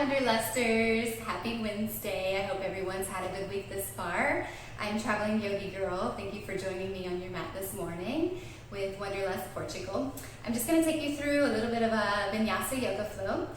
Wanderlusters, happy Wednesday. I hope everyone's had a good week this far. I'm Traveling Yogi Girl. Thank you for joining me on your mat this morning with Wanderlust Portugal. I'm just going to take you through a little bit of a vinyasa yoga flow.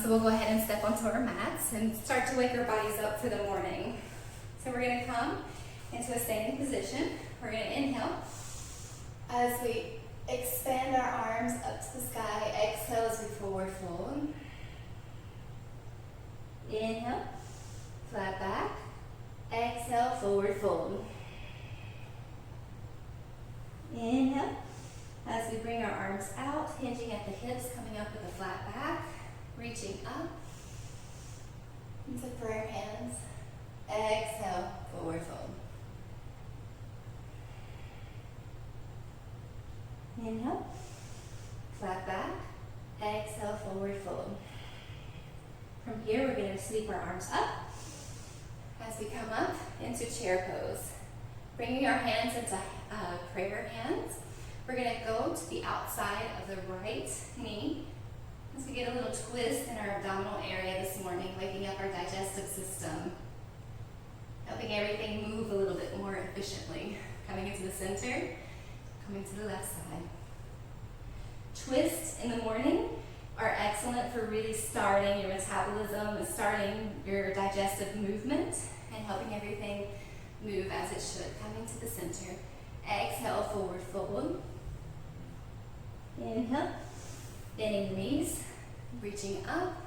So we'll go ahead and step onto our mats and start to wake our bodies up for the morning. So we're going to come into a standing position. We're going to inhale as we expand our arms up to the sky. Exhale as we forward fold. Inhale, flat back. Exhale, forward fold. Inhale, as we bring our arms out, hinging at the hips, coming up with a flat back, reaching up into prayer hands. Exhale, forward fold. Inhale, flat back. Exhale, forward fold. From here, we're going to sweep our arms up as we come up into chair pose. Bringing our hands into prayer hands. We're going to go to the outside of the right knee as we get a little twist in our abdominal area this morning, waking up our digestive system, helping everything move a little bit more efficiently. Coming into the center, coming to the left side. Twists in the morning are excellent for really starting your metabolism and starting your digestive movement and helping everything move as it should. Coming to the center. Exhale, forward fold. Inhale, bending the knees, reaching up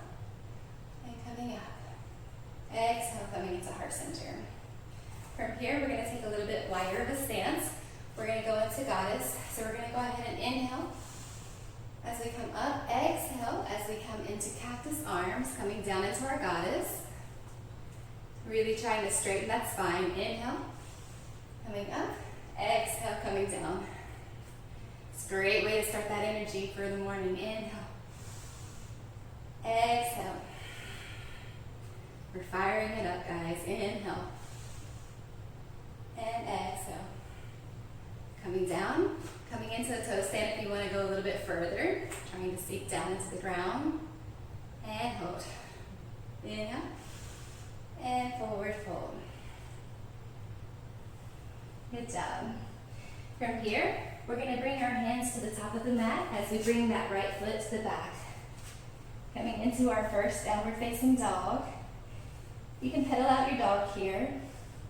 and coming up. Exhale, coming into heart center. From here, we're going to take a little bit wider of a stance. We're going to go into goddess. So we're going to go ahead and inhale. As we come up, exhale, as we come into cactus arms, coming down into our goddess. Really trying to straighten that spine. Inhale, coming up, exhale, coming down. It's a great way to start that energy for the morning. Inhale, exhale. We're firing it up, guys. Inhale, and exhale. Coming down. Coming into the toe stand if you want to go a little bit further. Trying to sink down into the ground. And hold. Inhale. And forward fold. Good job. From here, we're going to bring our hands to the top of the mat as we bring that right foot to the back. Coming into our first downward facing dog. You can pedal out your dog here.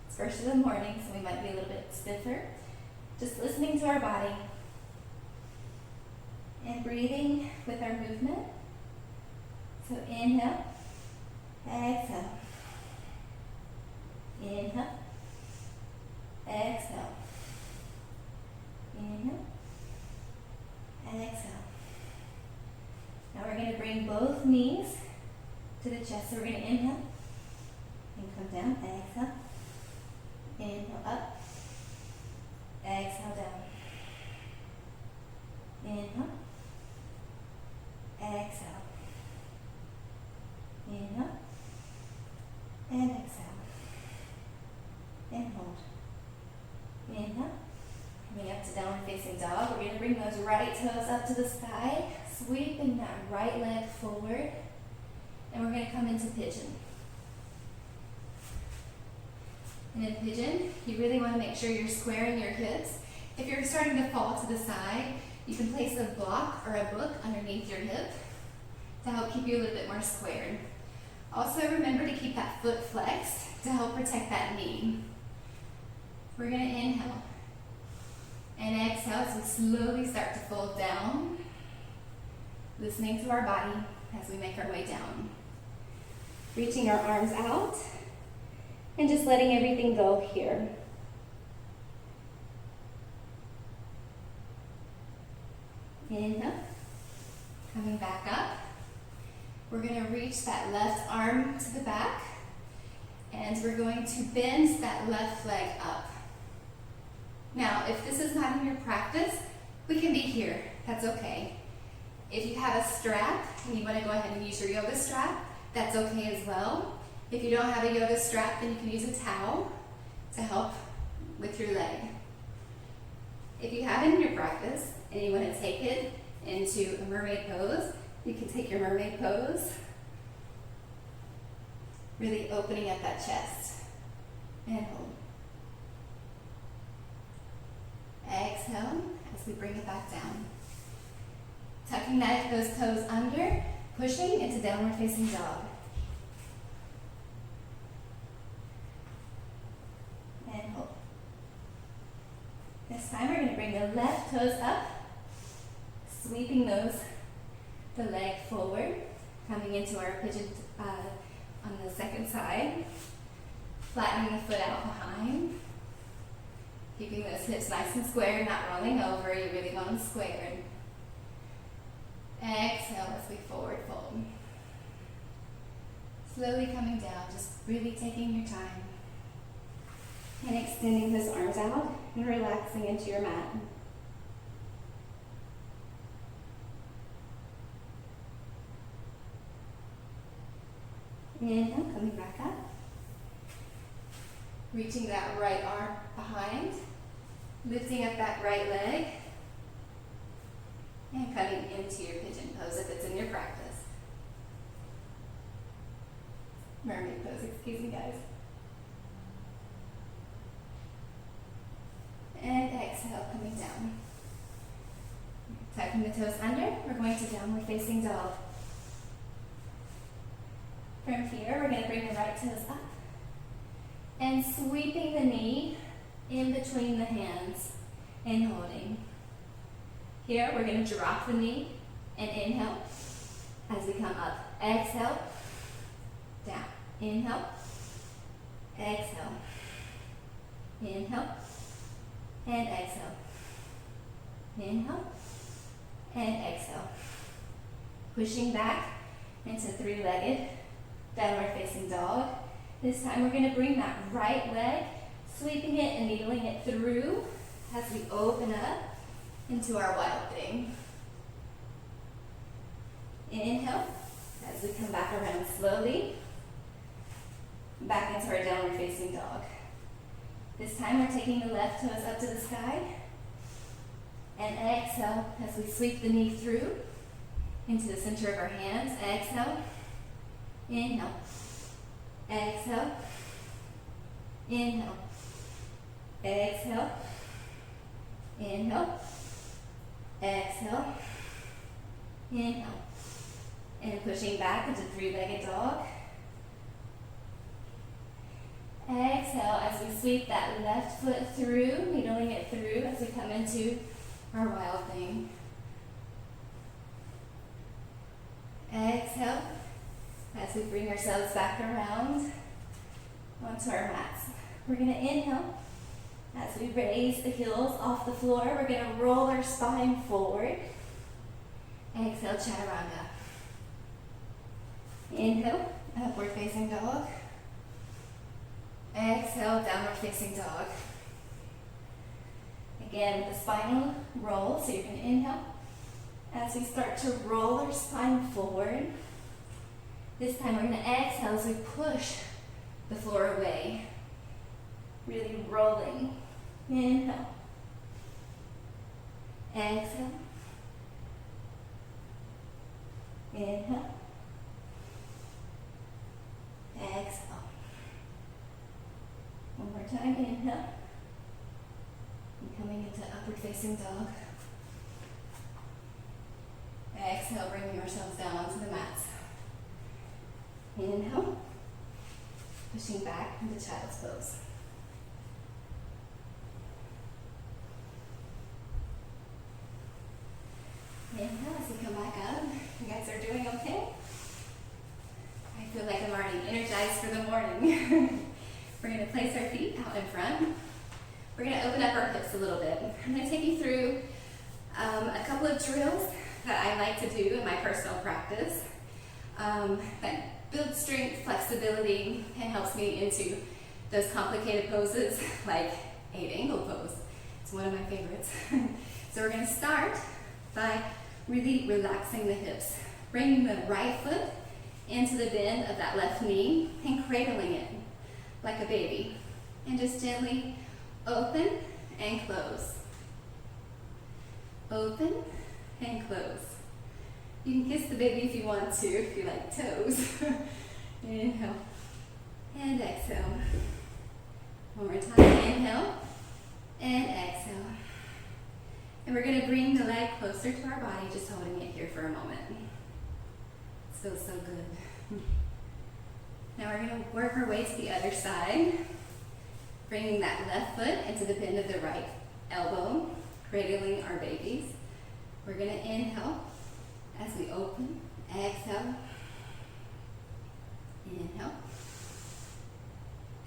It's first of the morning, so we might be a little bit stiffer. Just listening to our body and breathing with our movement. So inhale, exhale. Inhale, exhale. Inhale, exhale. Now we're going to bring both knees to the chest. So we're going to inhale and come down, exhale. Inhale up. Exhale down. Inhale. Exhale. Inhale. And exhale. And hold. Inhale. Coming up to downward facing dog. We're going to bring those right toes up to the sky. Sweeping that right leg forward. And we're going to come into pigeon. And in pigeon, you really want to make sure you're squaring your hips. If you're starting to fall to the side, you can place a block or a book underneath your hip to help keep you a little bit more squared. Also, remember to keep that foot flexed to help protect that knee. We're going to inhale and exhale as we slowly start to fold down, listening to our body as we make our way down. Reaching our arms out. And just letting everything go here. Inhale. Coming back up. We're going to reach that left arm to the back. And we're going to bend that left leg up. Now, if this is not in your practice, we can be here. That's okay. If you have a strap and you want to go ahead and use your yoga strap, that's okay as well. If you don't have a yoga strap, then you can use a towel to help with your leg. If you have it in your practice and you want to take it into a mermaid pose, you can take your mermaid pose Really opening up that chest. And hold. Exhale as we bring it back down. Tucking those toes under, pushing into downward facing dog. And hold. This time we're going to bring the left toes up, sweeping the leg forward, coming into our pigeon on the second side, flattening the foot out behind, keeping those hips nice and square, not rolling over. You really want them squared. Exhale as we forward fold. Slowly coming down, just really taking your time. And extending those arms out and relaxing into your mat. Inhale, coming back up. Reaching that right arm behind. Lifting up that right leg. And coming into your pigeon pose if it's in your practice. Mermaid pose, excuse me guys. And exhale, coming down. Tucking the toes under, we're going to downward facing dog. From here, we're going to bring the right toes up and sweeping the knee in between the hands and holding. Here, we're going to drop the knee and inhale as we come up. Exhale, down. Inhale, exhale, inhale, and exhale. Inhale, and exhale. Pushing back into three-legged downward facing dog. This time we're going to bring that right leg, sweeping it and needling it through as we open up into our wild thing. Inhale as we come back around slowly, back into our downward facing dog. This time we're taking the left toes up to the sky and exhale as we sweep the knee through into the center of our hands. Exhale, inhale, exhale, inhale, exhale, inhale, exhale, inhale, and pushing back into three-legged dog. Exhale as we sweep that left foot through, needling it through as we come into our wild thing. Exhale as we bring ourselves back around onto our mats. We're going to inhale as we raise the heels off the floor. We're going to roll our spine forward. Exhale, chaturanga. Inhale, upward facing dog. Exhale, downward facing dog. Again, with the spinal roll, so you're going to inhale as we start to roll our spine forward. This time we're going to exhale as we push the floor away. Really rolling. Inhale. Exhale. Inhale. Exhale. One more time, inhale. And coming into upward facing dog. Exhale, bringing ourselves down onto the mats. Inhale. Pushing back into child's pose. Inhale as we come back up. You guys are doing okay? I feel like I'm already energized for the morning. We're going to place our feet out in front. We're going to open up our hips a little bit. I'm going to take you through a couple of drills that I like to do in my personal practice that build strength, flexibility, and helps me into those complicated poses like 8-angle pose. It's one of my favorites. So we're going to start by really relaxing the hips, bringing the right foot into the bend of that left knee and cradling it like a baby. And just gently open and close. Open and close. You can kiss the baby if you want to, if you like toes. Inhale. and exhale. One more time, inhale, and exhale. And we're gonna bring the leg closer to our body, just holding it here for a moment. This feels so good. Now we're gonna work our way to the other side, bringing that left foot into the bend of the right elbow, cradling our babies. We're gonna inhale as we open, exhale, inhale,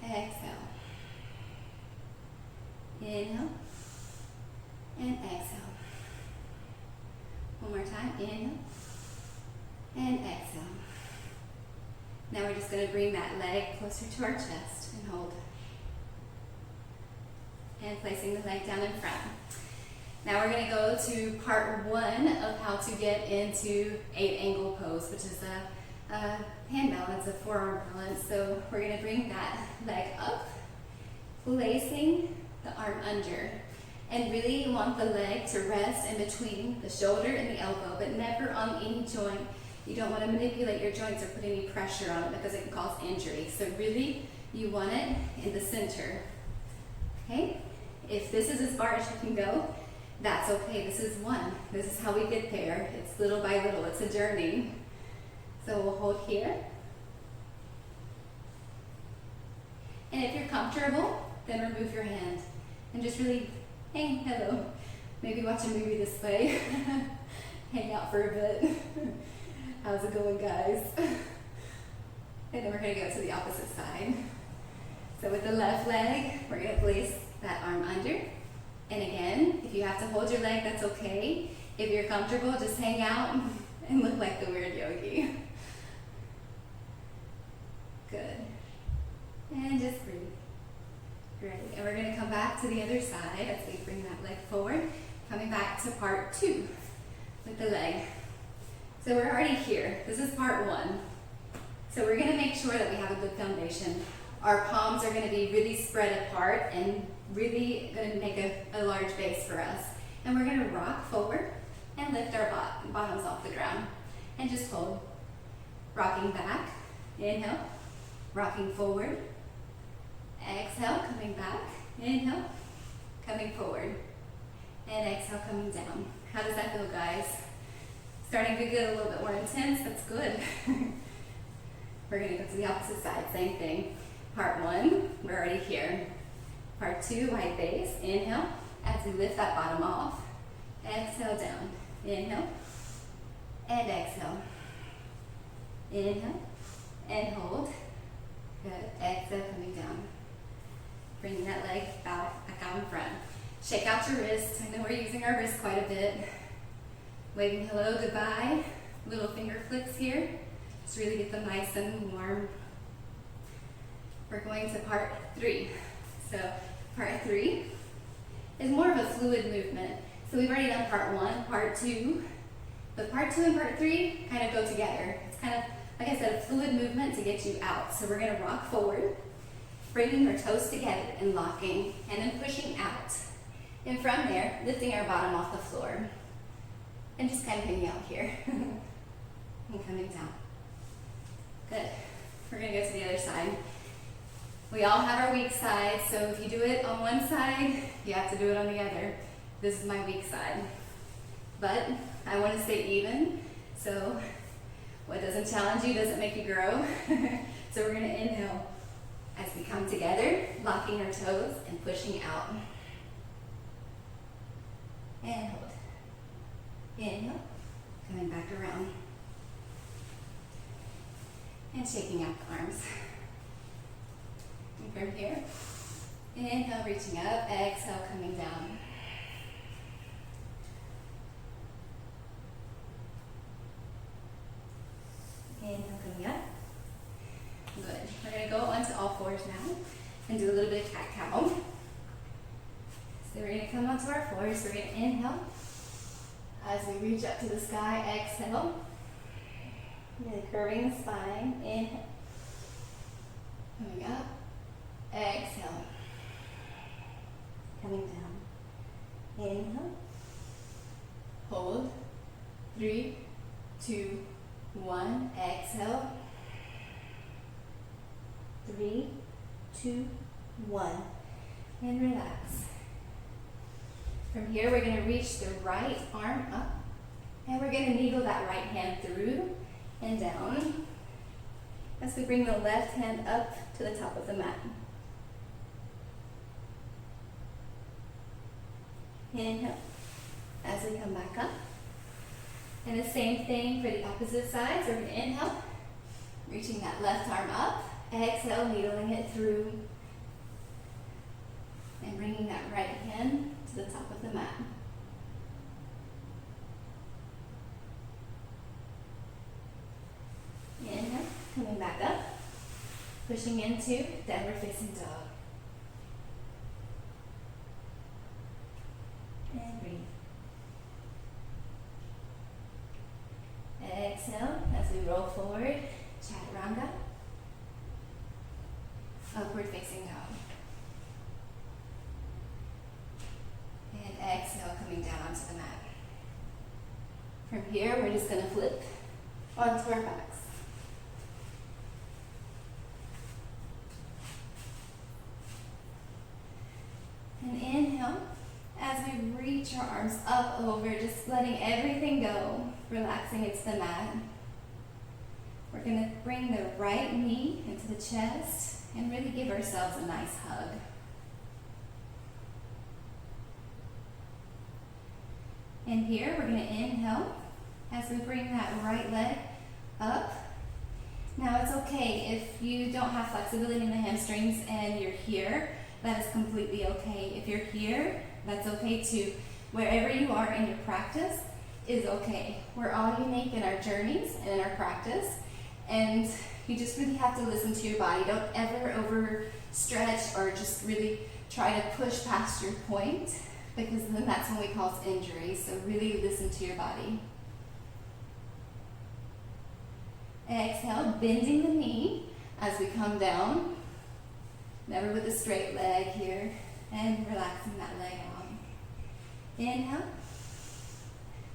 exhale, inhale, and exhale. One more time, inhale, and exhale. Now we're just gonna bring that leg closer to our chest and hold. And placing the leg down in front. Now we're gonna go to part one of how to get into 8-angle pose, which is a hand balance, a forearm balance. So we're gonna bring that leg up, placing the arm under. And really you want the leg to rest in between the shoulder and the elbow, but never on any joint. You don't want to manipulate your joints or put any pressure on it because it can cause injury. So really you want it in the center. Okay? If this is as far as you can go, that's okay. This is one. This is how we get there. It's little by little. It's a journey. So we'll hold here. And if you're comfortable, then remove your hand. And just really hang, hello. Maybe watch a movie this way. Hang out for a bit. How's it going, guys? And then we're going to go to the opposite side. So with the left leg, we're going to place that arm under. And again, if you have to hold your leg, that's okay. If you're comfortable, just hang out and look like the weird yogi. Good. And just breathe. Great. And we're going to come back to the other side as we bring that leg forward. Coming back to part two with the leg. So we're already here. This is part one. So we're going to make sure that we have a good foundation. Our palms are going to be really spread apart and really going to make a large base for us. And we're going to rock forward and lift our bottoms off the ground. And just hold. Rocking back. Inhale. Rocking forward. Exhale, coming back. Inhale. Coming forward. And exhale, coming down. How does that feel, guys? Starting to get a little bit more intense. That's good. We're going to go to the opposite side. Same thing. Part one, we're already here. Part two, wide base. Inhale, as we lift that bottom off. Exhale, down. Inhale, and exhale. Inhale, and hold. Good. Exhale, coming down. Bringing that leg back out in front. Shake out your wrists. I know we're using our wrists quite a bit. Waving hello, goodbye. Little finger flicks here. Just really get them nice and warm. We're going to part three. So part three is more of a fluid movement. So we've already done part one, part two. But part two and part three kind of go together. It's kind of, like I said, a fluid movement to get you out. So we're going to rock forward, bringing our toes together and locking, and then pushing out. And from there, lifting our bottom off the floor. And just kind of hanging out here. And coming down. Good. We're going to go to the other side. We all have our weak side, so if you do it on one side, you have to do it on the other. This is my weak side. But I want to stay even, so what doesn't challenge you doesn't make you grow. So we're going to inhale as we come together, locking our toes and pushing out. And hold. Inhale, coming back around. And shaking out the arms. And from here, inhale, reaching up, exhale, coming down. Inhale, coming up. Good. We're going to go onto all fours now and do a little bit of cat-cow. So we're going to come onto our floors. We're going to inhale as we reach up to the sky. Exhale. Really curving the spine. Inhale. Coming up. Exhale. Coming down. Inhale. Hold. 3, 2, 1. Exhale. 3, 2, 1. And relax. From here, we're going to reach the right arm up. And we're going to needle that right hand through and down as we bring the left hand up to the top of the mat. Inhale as we come back up. And the same thing for the opposite side. So we're going to inhale, reaching that left arm up. Exhale, needling it through. And bringing that right hand to the top of the mat. Inhale, coming back up. Pushing into downward facing dog. And breathe. Exhale as we roll forward, chaturanga. Upward facing dog. And exhale, coming down onto the mat. From here, we're just going to flip onto our backs. And inhale, as we reach our arms up over, just letting everything go, relaxing into the mat. We're going to bring the right knee into the chest and really give ourselves a nice hug. And here, we're going to inhale as we bring that right leg up. Now, it's okay if you don't have flexibility in the hamstrings and you're here. That is completely okay. If you're here, that's okay too. Wherever you are in your practice is okay. We're all unique in our journeys and in our practice, and you just really have to listen to your body. Don't ever overstretch or just really try to push past your point, because then that's when we cause injury. So really listen to your body. Exhale, bending the knee as we come down. Never with a straight leg here. And relaxing that leg out. Inhale.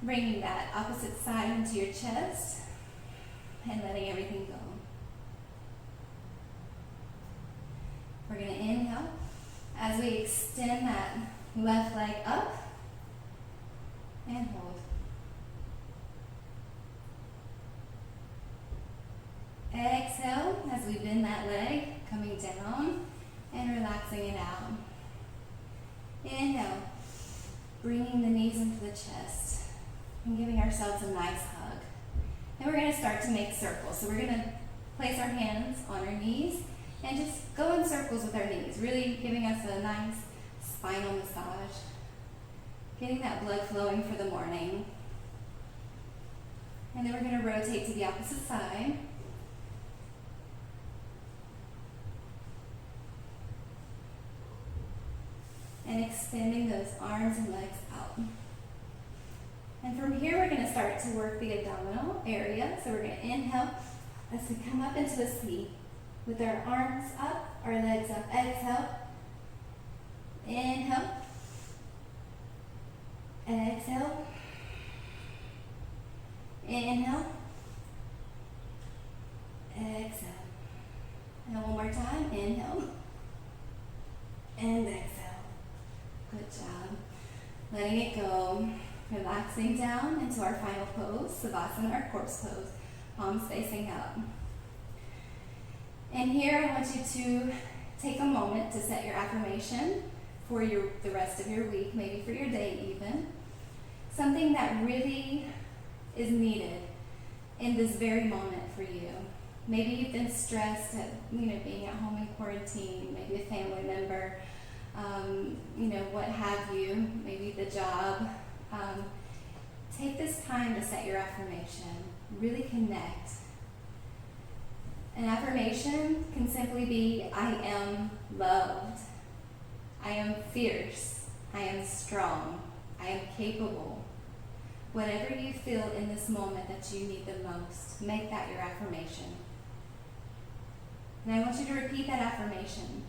Bringing that opposite side into your chest. And letting everything go. We're going to inhale as we extend that left leg up. And hold. Exhale as we bend that leg, coming down and relaxing it out. Inhale, bringing the knees into the chest and giving ourselves a nice hug. And we're going to start to make circles. So we're going to place our hands on our knees and just go in circles with our knees, really giving us a nice spinal massage, getting that blood flowing for the morning. And then we're going to rotate to the opposite side. And extending those arms and legs out. And from here, we're going to start to work the abdominal area. So we're going to inhale as we come up into a C with our arms up, our legs up. Exhale. Inhale. Exhale. Inhale. Exhale. And one more time. Inhale. And exhale. Good job. Letting it go. Relaxing down into our final pose, Savasana, our corpse pose. Palms facing up. And here I want you to take a moment to set your affirmation for the rest of your week, maybe for your day even. Something that really is needed in this very moment for you. Maybe you've been stressed at being at home in quarantine, maybe a family member, what have you, maybe the job. Take this time to set your affirmation. Really connect. An affirmation can simply be, I am loved. I am fierce. I am strong. I am capable. Whatever you feel in this moment that you need the most, make that your affirmation. And I want you to repeat that affirmation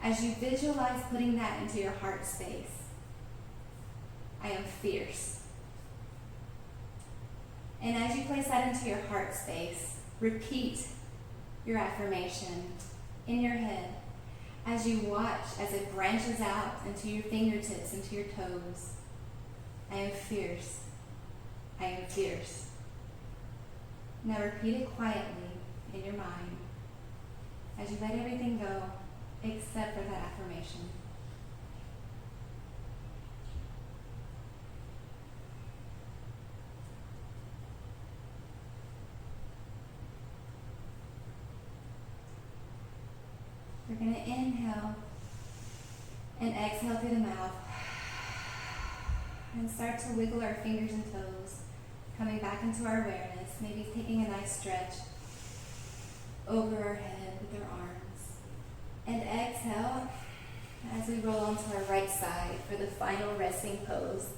as you visualize putting that into your heart space. I am fierce. And as you place that into your heart space, repeat your affirmation. in your head as you watch as it branches out into your fingertips, into your toes. I am fierce. I am fierce. Now repeat it quietly in your mind as you let everything go except for that affirmation. We're going to inhale and exhale through the mouth and start to wiggle our fingers and toes, coming back into our awareness, maybe taking a nice stretch over our head with our arms. And exhale as we roll onto our right side for the final resting pose,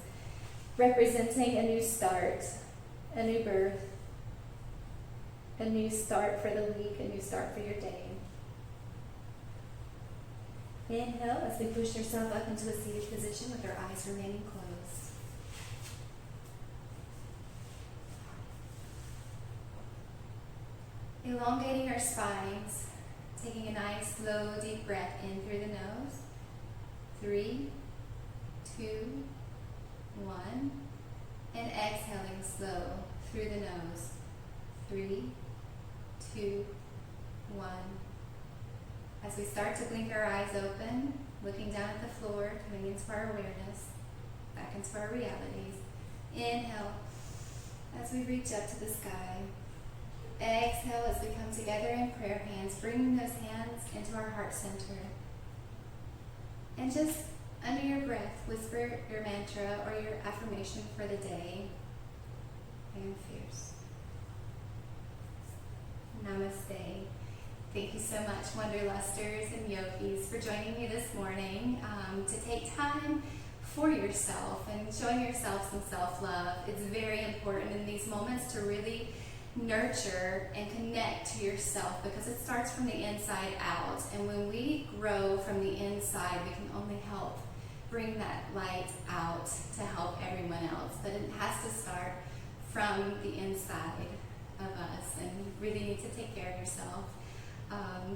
representing a new start, a new birth, a new start for the week, a new start for your day. Inhale as we push yourself up into a seated position with our eyes remaining closed. Elongating our spines, taking a nice, slow, deep breath in through the nose. 3, 2, 1. And exhaling slow through the nose. 3, 2, 1. As we start to blink our eyes open, looking down at the floor, coming into our awareness, back into our realities. Inhale as we reach up to the sky. Exhale as we come together in prayer hands, bringing those hands into our heart center. And just under your breath, whisper your mantra or your affirmation for the day. I am fierce. Namaste. Thank you so much, Wanderlusters and yogis, for joining me this morning to take time for yourself and showing yourself some self-love. It's very important in these moments to really nurture and connect to yourself because it starts from the inside out. And when we grow from the inside, we can only help bring that light out to help everyone else. But it has to start from the inside of us, and you really need to take care of yourself.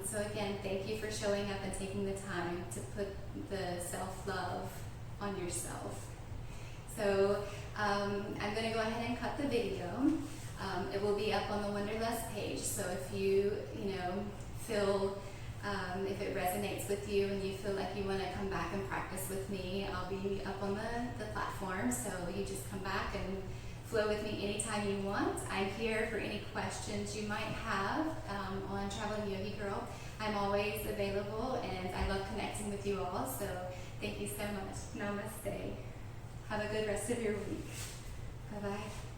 So again, thank you for showing up and taking the time to put the self-love on yourself. So I'm going to go ahead and cut the video. It will be up on the Wanderlust page. So if you feel, if it resonates with you and you feel like you want to come back and practice with me, I'll be up on the platform. So you just come back and flow with me anytime you want. I'm here for any questions you might have on Traveling Yogi Girl. I'm always available and I love connecting with you all. So thank you so much. Namaste. Have a good rest of your week. Bye-bye.